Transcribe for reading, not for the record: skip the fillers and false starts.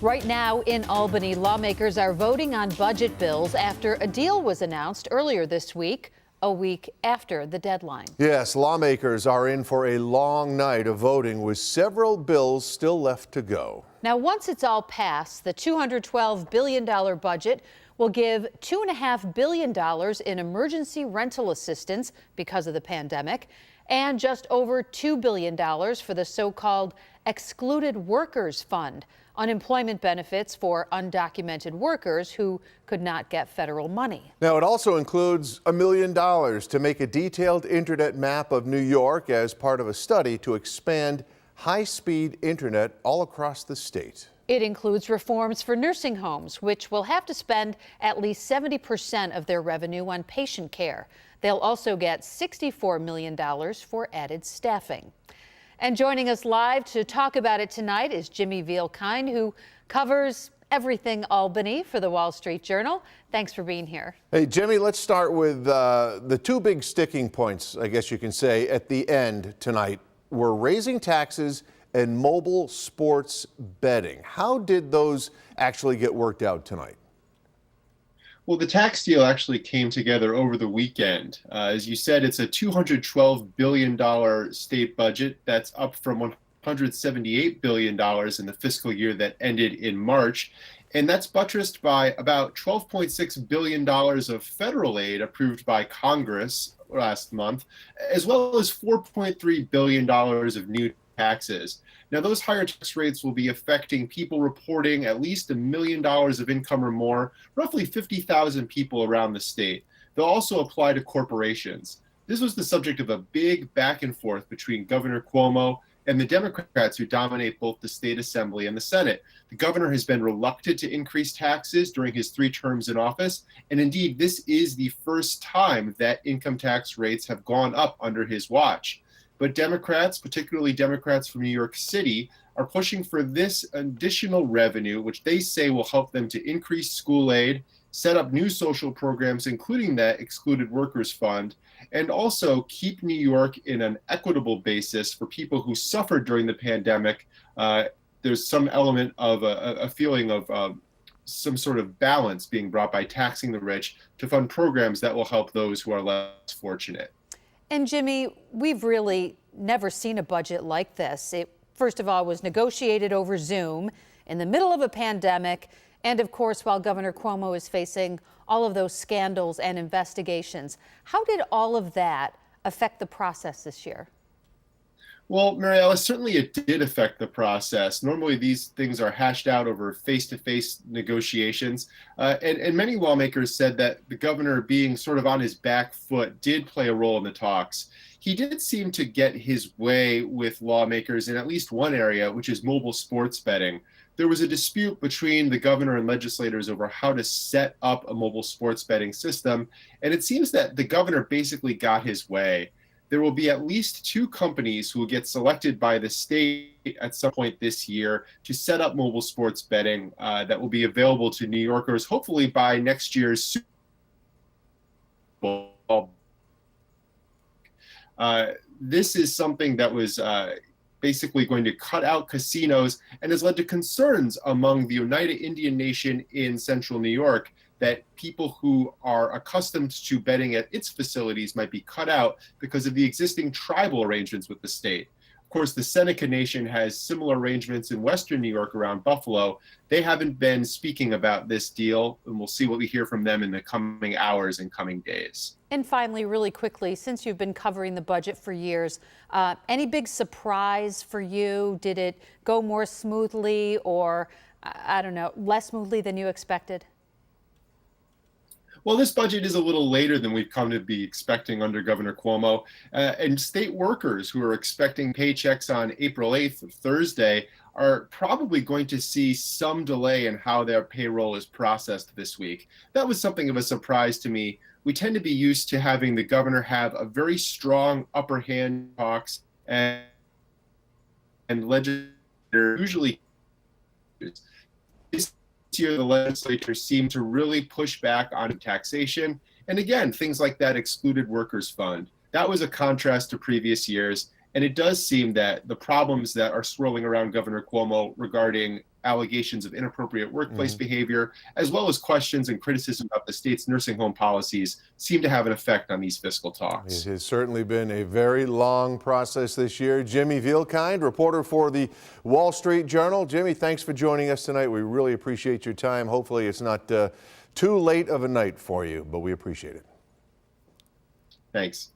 Right now in Albany, lawmakers are voting on budget bills after a deal was announced earlier this week, a week after the deadline. Yes, lawmakers are in for a long night of voting with several bills still left to go. Now, once it's all passed, the $212 billion budget will give $2.5 billion in emergency rental assistance because of the pandemic, and just over $2 billion for the so-called Excluded Workers Fund, unemployment benefits for undocumented workers who could not get federal money. Now, it also includes $1 million to make a detailed internet map of New York as part of a study to expand high-speed internet all across the state. It includes reforms for nursing homes, which will have to spend at least 70% of their revenue on patient care. They'll also get $64 million for added staffing. And joining us live to talk about it tonight is Jimmy Vielkind, who covers everything Albany for the Wall Street Journal. Thanks for being here. Hey, Jimmy, let's start with the two big sticking points, I guess you can say, at the end tonight. We're raising taxes and mobile sports betting. How did those actually get worked out tonight? Well, the tax deal actually came together over the weekend. As you said, it's a $212 billion state budget. That's up from $178 billion in the fiscal year that ended in March. And that's buttressed by about $12.6 billion of federal aid approved by Congress last month, as well as $4.3 billion of new taxes. Now, those higher tax rates will be affecting people reporting at least $1 million of income or more, roughly 50,000 people around the state. They'll also apply to corporations. This was the subject of a big back and forth between Governor Cuomo and the Democrats who dominate both the state assembly and the Senate. The governor has been reluctant to increase taxes during his 3 terms in office. And indeed, this is the first time that income tax rates have gone up under his watch. But Democrats, particularly Democrats from New York City, are pushing for this additional revenue, which they say will help them to increase school aid, set up new social programs, including that Excluded Workers Fund, and also keep New York in an equitable basis for people who suffered during the pandemic. There's some element of a feeling of some sort of balance being brought by taxing the rich to fund programs that will help those who are less fortunate. And Jimmy, we've really never seen a budget like this. It, first of all, was negotiated over Zoom in the middle of a pandemic. And of course, while Governor Cuomo is facing all of those scandals and investigations. How did all of that affect the process this year? Well, Mary Alice, certainly it did affect the process. Normally, these things are hashed out over face-to-face negotiations. And many lawmakers said that the governor, being sort of on his back foot, did play a role in the talks. He did seem to get his way with lawmakers in at least one area, which is mobile sports betting. There was a dispute between the governor and legislators over how to set up a mobile sports betting system. And it seems that the governor basically got his way. There will be at least 2 companies who will get selected by the state at some point this year to set up mobile sports betting that will be available to New Yorkers, hopefully by next year's Super Bowl. This is something that was basically going to cut out casinos and has led to concerns among the Oneida Indian Nation in central New York that people who are accustomed to betting at its facilities might be cut out because of the existing tribal arrangements with the state. Of course, the Seneca Nation has similar arrangements in western New York around Buffalo. They haven't been speaking about this deal, and we'll see what we hear from them in the coming hours and coming days. And finally, really quickly, since you've been covering the budget for years, any big surprise for you? Did it go more smoothly or, I don't know, less smoothly than you expected? Well, this budget is a little later than we've come to be expecting under Governor Cuomo. And state workers who are expecting paychecks on April 8th, Thursday, are probably going to see some delay in how their payroll is processed this week. That was something of a surprise to me. We tend to be used to having the governor have a very strong upper hand talks and legislature usually. This year, the legislature seemed to really push back on taxation. And again, things like that Excluded Workers Fund. That was a contrast to previous years. And it does seem that the problems that are swirling around Governor Cuomo regarding allegations of inappropriate workplace behavior, as well as questions and criticism about the state's nursing home policies, seem to have an effect on these fiscal talks. It has certainly been a very long process this year. Jimmy Vielkind, reporter for the Wall Street Journal. Jimmy, thanks for joining us tonight. We really appreciate your time. Hopefully it's not too late of a night for you, but we appreciate it. Thanks.